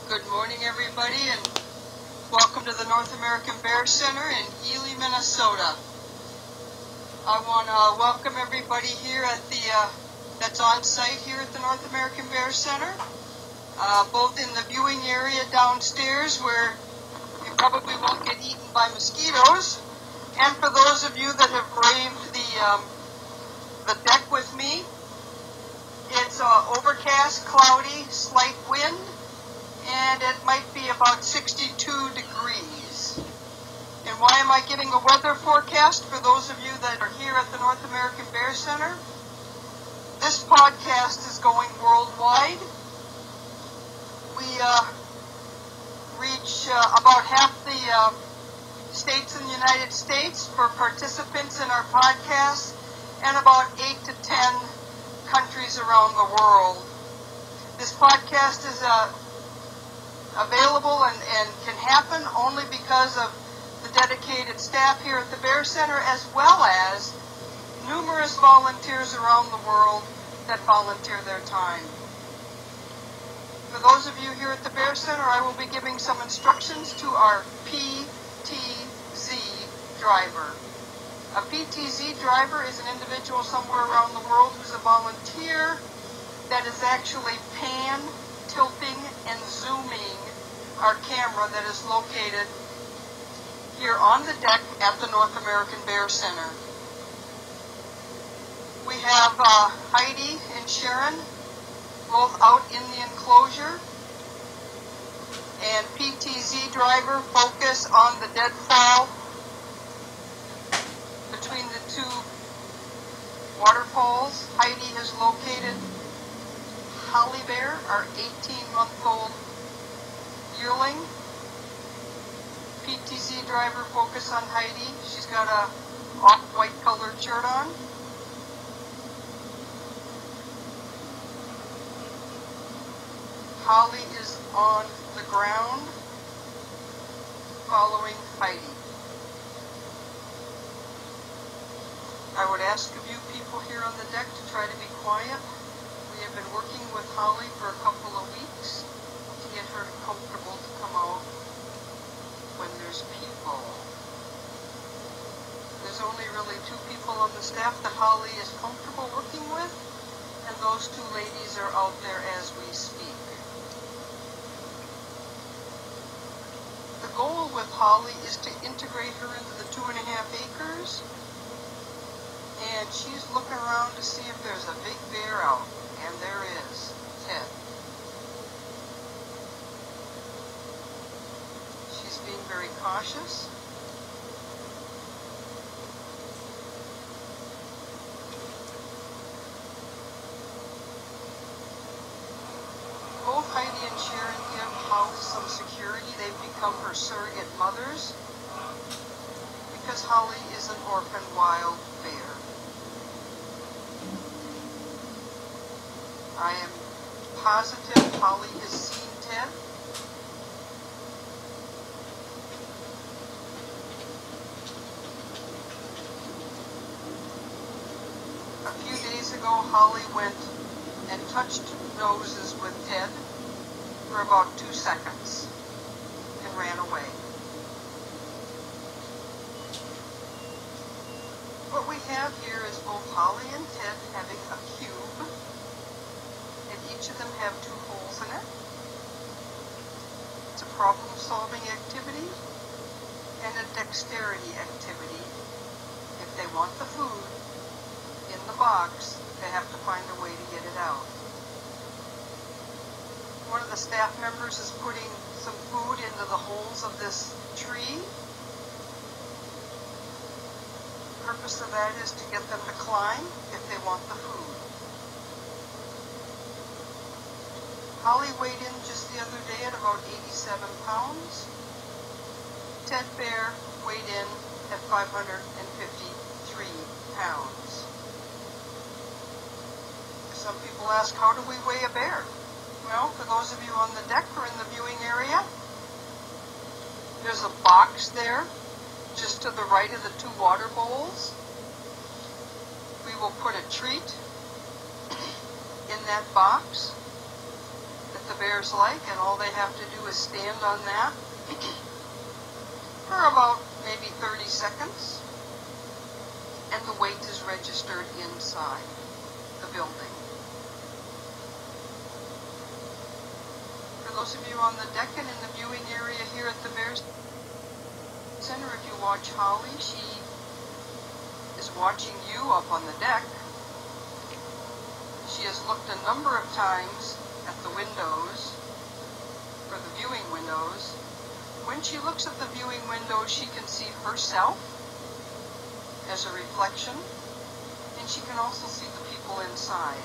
Good morning, everybody, and welcome to the North American Bear Center in Ely, Minnesota. I want to welcome everybody here at that's on site here at the North American Bear Center, both in the viewing area downstairs where you probably won't get eaten by mosquitoes, and for those of you that have braved the deck with me. It's overcast, cloudy, slight wind, and it might be about 62 degrees. And why am I giving a weather forecast for those of you that are here at the North American Bear Center? This podcast is going worldwide. We reach about half the states in the United States for participants in our podcast, and about 8 to 10 countries around the world. This podcast is available and can happen only because of the dedicated staff here at the Bear Center, as well as numerous volunteers around the world that volunteer their time. For those of you here at the Bear Center, I will be giving some instructions to our PTZ driver. A PTZ driver is an individual somewhere around the world who's a volunteer that is actually pan, tilting, and zooming our camera that is located here on the deck at the North American Bear Center. We have Heidi and Sharon both out in the enclosure, and PTZ driver focus on the deadfall between the two waterfalls. Heidi has located Holly Bear, our 18-month-old yearling. PTZ driver focus on Heidi. She's got a off-white colored shirt on. Holly is on the ground following Heidi. I would ask of you people here on the deck to try to be quiet. We have been working with Holly for a couple of weeks to get her comfortable to come out when there's people. There's only really 2 people on the staff that Holly is comfortable working with, and those 2 ladies are out there as we speak. The goal with Holly is to integrate her into the 2.5 acres. And she's looking around to see if there's a big bear out. And there is. Ted. She's being very cautious. Both Heidi and Sharon give Holly some security. They've become her surrogate mothers because Holly is an orphan wild bear. I am positive Holly has seen Ted. A few days ago, Holly went and touched noses with Ted for about 2 seconds and ran away. What we have here is both Holly and Ted having a cube. Each of them have 2 holes in it. It's a problem-solving activity and a dexterity activity. If they want the food in the box, they have to find a way to get it out. One of the staff members is putting some food into the holes of this tree. The purpose of that is to get them to climb if they want the food. Holly weighed in just the other day at about 87 pounds. Ted Bear weighed in at 553 pounds. Some people ask, how do we weigh a bear? Well, for those of you on the deck or in the viewing area, there's a box there, just to the right of the 2 water bowls. We will put a treat in that box. that the bears like, and all they have to do is stand on that for about maybe 30 seconds, and the weight is registered inside the building. For those of you on the deck and in the viewing area here at the Bears Center, if you watch Holly, she is watching you up on the deck. She has looked a number of times at the windows, for the viewing windows. When she looks at the viewing windows, she can see herself as a reflection, and she can also see the people inside.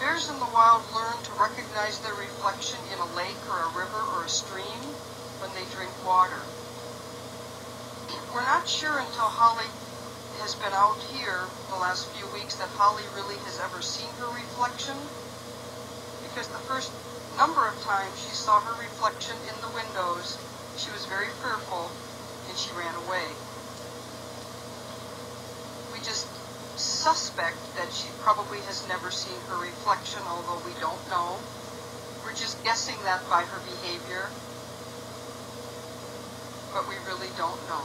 Bears in the wild learn to recognize their reflection in a lake or a river or a stream when they drink water. We're not sure until Holly has been out here the last few weeks that Holly really has ever seen her reflection, because the first number of times she saw her reflection in the windows, she was very fearful and she ran away. We just suspect that she probably has never seen her reflection, although we don't know. We're just guessing that by her behavior, but we really don't know.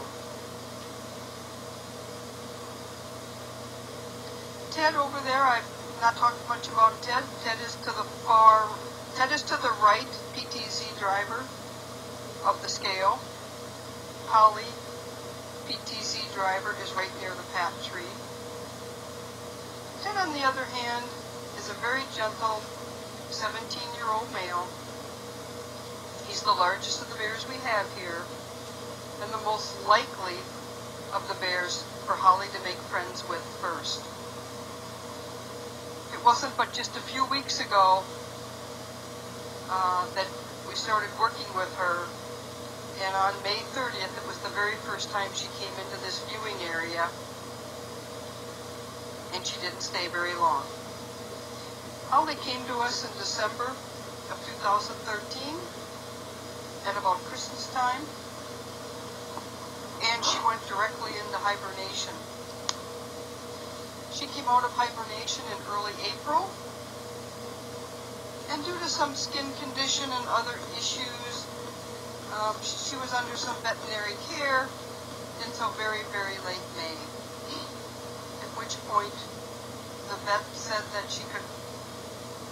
Ted over there, I've not talked much about Ted. Ted is to the right, PTZ driver of the scale. Holly, PTZ driver, is right near the pat tree. Ted, on the other hand, is a very gentle 17-year-old male. He's the largest of the bears we have here, and the most likely of the bears for Holly to make friends with first. It wasn't but just a few weeks ago that we started working with her, and on May 30th, it was the very first time she came into this viewing area, and she didn't stay very long. Holly came to us in December of 2013 at about Christmas time, and she went directly into hibernation. She came out of hibernation in early April, and due to some skin condition and other issues, she was under some veterinary care until very, very late May, at which point the vet said that she could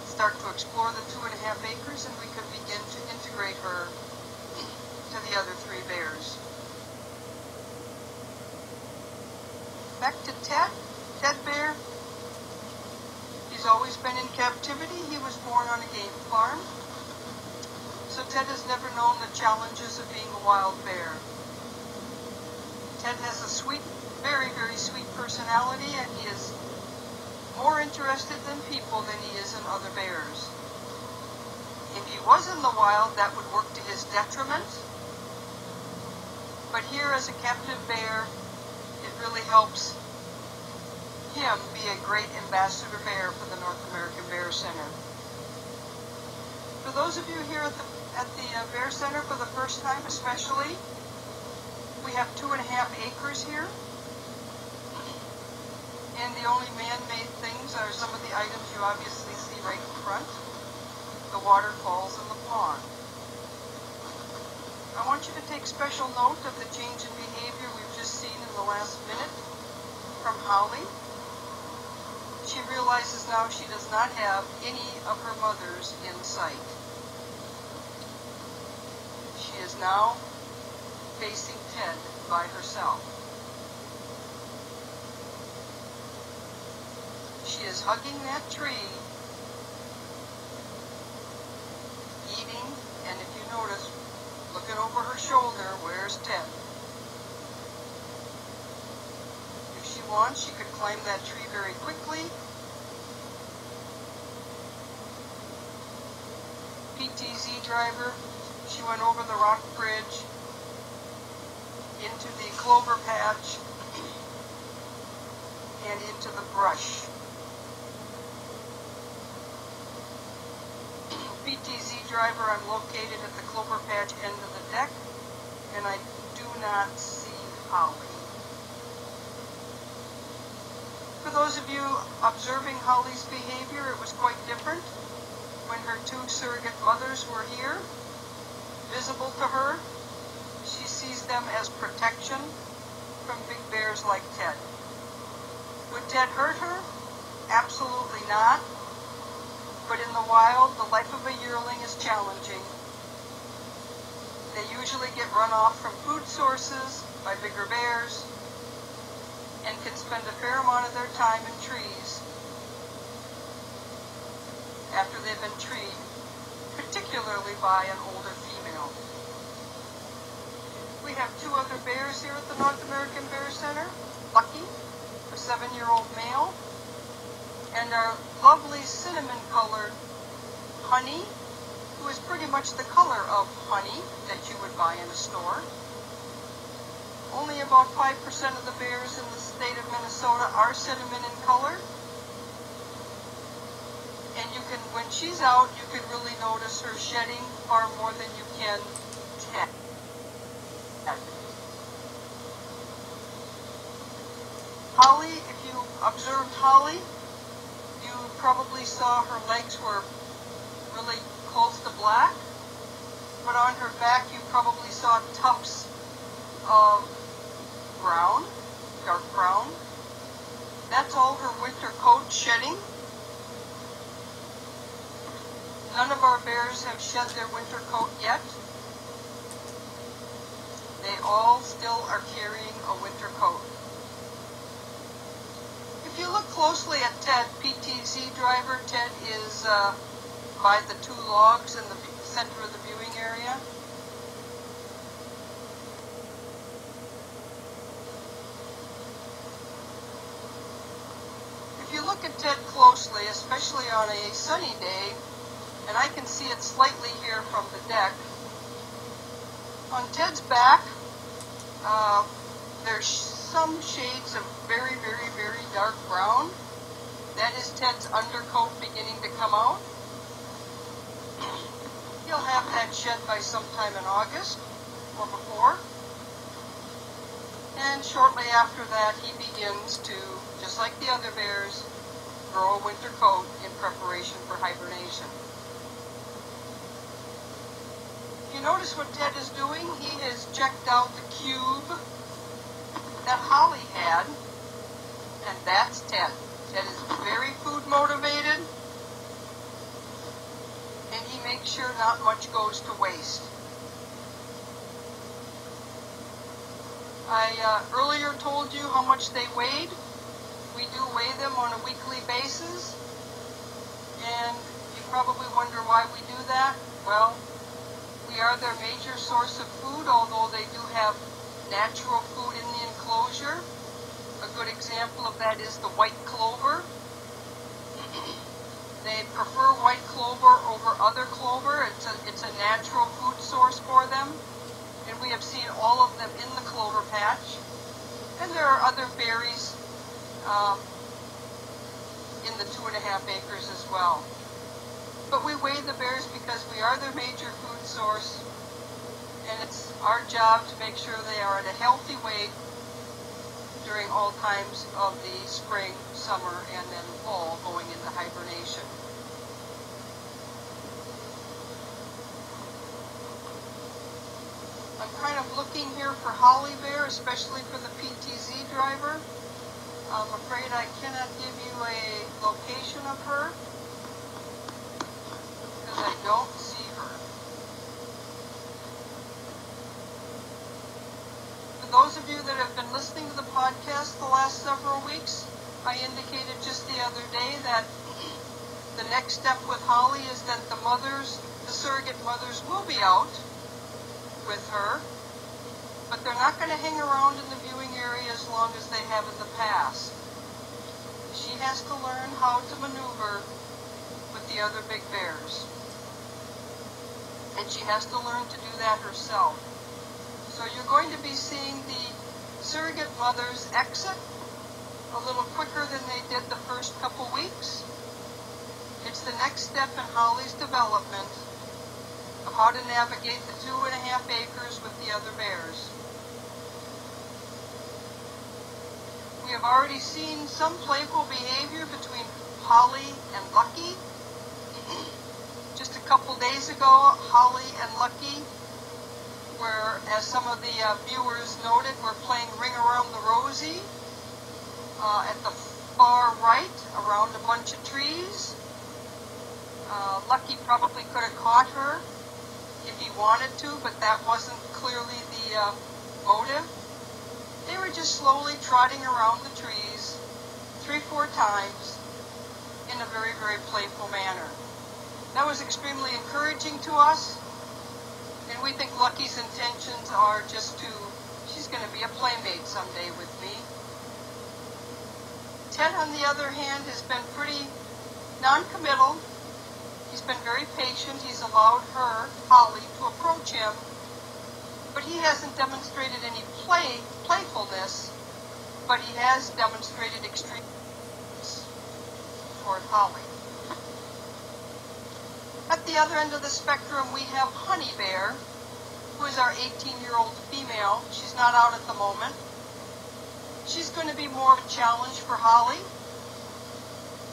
start to explore the 2.5 acres and we could begin to integrate her to the other 3 bears. Back to Ted. Ted Bear, he's always been in captivity. He was born on a game farm. So Ted has never known the challenges of being a wild bear. Ted has a sweet, very, very sweet personality, and he is more interested in people than he is in other bears. If he was in the wild, that would work to his detriment. But here as a captive bear, it really helps him be a great ambassador bear for the North American Bear Center. For those of you here at the Bear Center for the first time especially, we have 2.5 acres here, and the only man-made things are some of the items you obviously see right in front, the waterfalls and the pond. I want you to take special note of the change in behavior we've just seen in the last minute from Holly. She realizes now she does not have any of her mothers in sight. She is now facing Ted by herself. She is hugging that tree, eating, and if you notice, looking over her shoulder, where's Ted? If she wants, she could climb that tree very quickly. PTZ driver, she went over the rock bridge into the clover patch and into the brush. PTZ driver, I'm located at the clover patch end of the deck, and I do not see Holly. For those of you observing Holly's behavior, it was quite different when her two surrogate mothers were here, visible to her. She sees them as protection from big bears like Ted. Would Ted hurt her? Absolutely not. But in the wild, the life of a yearling is challenging. They usually get run off from food sources by bigger bears and can spend a fair amount of their time in trees after they've been treed, particularly by an older female. We have two other bears here at the North American Bear Center. Lucky, a 7-year-old male, and our lovely cinnamon-colored Honey, who is pretty much the color of honey that you would buy in a store. Only about 5% of the bears in the state of Minnesota are cinnamon in color. And you can, when she's out, you can really notice her shedding far more than you can Ted. Holly, if you observed Holly, you probably saw her legs were really close to black, but on her back you probably saw tufts of brown, dark brown. That's all her winter coat shedding. None of our bears have shed their winter coat yet. They all still are carrying a winter coat. If you look closely at Ted, PTZ driver, Ted is by the two logs in the center of the viewing area. If you look at Ted closely, especially on a sunny day, and I can see it slightly here from the deck, on Ted's back, there's some shades of very, very, very dark brown. That is Ted's undercoat beginning to come out. He'll have that shed by sometime in August or before. And shortly after that, he begins to, just like the other bears, grow a winter coat in preparation for hibernation. You notice what Ted is doing? He has checked out the cube that Holly had, and that's Ted. Ted is very food motivated, and he makes sure not much goes to waste. I earlier told you how much they weighed. We do weigh them on a weekly basis, and you probably wonder why we do that. Well, we are their major source of food, although they do have natural food in the enclosure. A good example of that is the white clover. They prefer white clover over other clover. It's a natural food source for them. And we have seen all of them in the clover patch. And there are other berries in the 2.5 acres as well. But we weigh the bears because we are their major food source, and it's our job to make sure they are at a healthy weight during all times of the spring, summer, and then fall going into hibernation. I'm kind of looking here for Holly Bear, especially for the PTZ driver. I'm afraid I cannot give you a location of her, I don't see her. For those of you that have been listening to the podcast the last several weeks, I indicated just the other day that the next step with Holly is that the surrogate mothers will be out with her, but they're not going to hang around in the viewing area as long as they have in the past. She has to learn how to maneuver with the other big bears. And she has to learn to do that herself. So you're going to be seeing the surrogate mothers exit a little quicker than they did the first couple weeks. It's the next step in Holly's development of how to navigate the 2.5 acres with the other bears. We We have already seen some playful behavior between Holly and Lucky. Just a couple days ago, Holly and Lucky were, as some of the viewers noted, were playing Ring Around the Rosie at the far right around a bunch of trees. Lucky probably could have caught her if he wanted to, but that wasn't clearly the motive. They were just slowly trotting around the trees 3-4 times in a very, very playful manner. That was extremely encouraging to us, and we think Lucky's intentions are just to, she's going to be a playmate someday with me. Ted, on the other hand, has been pretty non-committal. He's been very patient. He's allowed her, Holly, to approach him, but he hasn't demonstrated any playfulness, but he has demonstrated extreme toward Holly. At the other end of the spectrum, we have Honey Bear, who is our 18-year-old female. She's not out at the moment. She's going to be more of a challenge for Holly,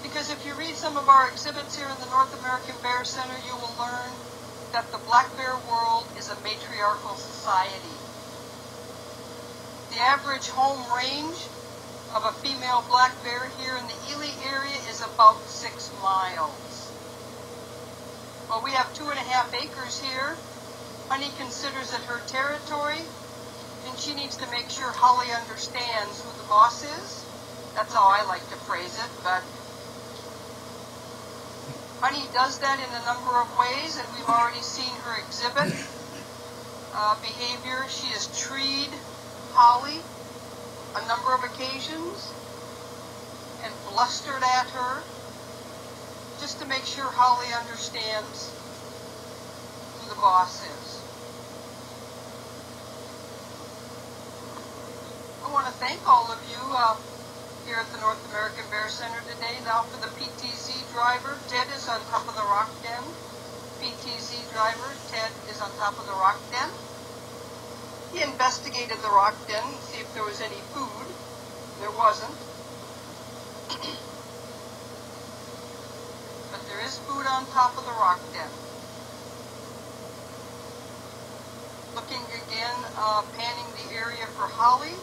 because if you read some of our exhibits here in the North American Bear Center, you will learn that the black bear world is a matriarchal society. The average home range of a female black bear here in the Ely area is about 6 miles. Well, we have 2.5 acres here. Honey considers it her territory, and she needs to make sure Holly understands who the boss is. That's how I like to phrase it, but Honey does that in a number of ways, and we've already seen her exhibit behavior. She has treed Holly a number of occasions and blustered at her just to make sure Holly understands who the boss is. I want to thank all of you here at the North American Bear Center today. Now for the PTZ driver, Ted is on top of the rock den. PTZ driver, Ted is on top of the rock den. He investigated the rock den to see if there was any food. There wasn't. But there is food on top of the rock den. Looking again, panning the area for Holly.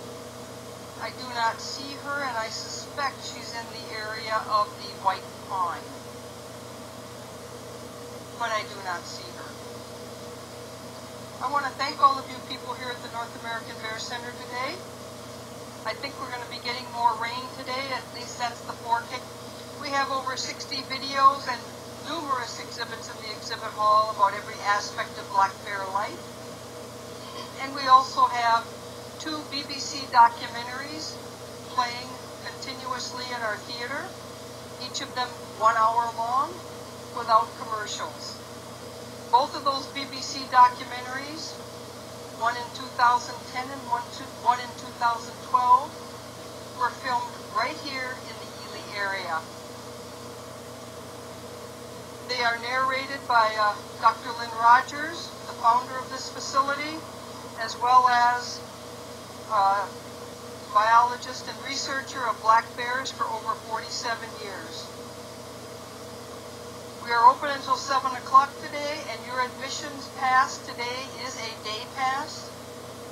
I do not see her, and I suspect she's in the area of the white pine. But I do not see her. I want to thank all of you people here at the North American Bear Center today. I think we're going to be getting more rain today, at least that's the forecast. We have over 60 videos and numerous exhibits in the exhibit hall about every aspect of black bear life. And we also have 2 BBC documentaries playing continuously in our theater, each of them 1 hour long, without commercials. Both of those BBC documentaries, one in 2010 and one in 2012, were filmed right here in the Ely area. They are narrated by Dr. Lynn, the founder of this facility, as well as biologist and researcher of black bears for over 47 years. We are open until 7 o'clock today, and your admissions pass today is a day pass.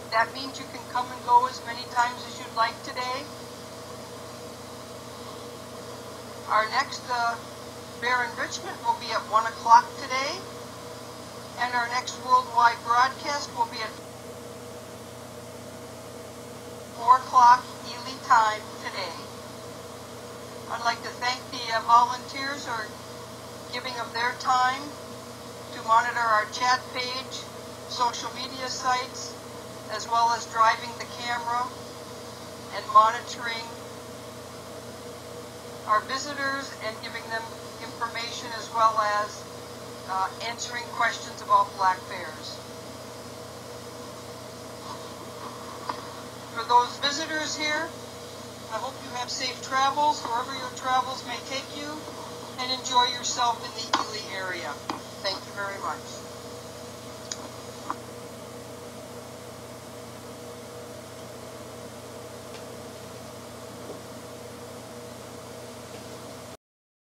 That means you can come and go as many times as you'd like today. Our next bear enrichment will be at 1 o'clock today, and our next worldwide broadcast will be at 4 o'clock Ely time today. I'd like to thank the volunteers who are giving of their time to monitor our chat page, social media sites, as well as driving the camera and monitoring our visitors and giving them information, as well as answering questions about black bears. For those visitors here, I hope you have safe travels wherever your travels may take you, and enjoy yourself in the Ely area. Thank you very much.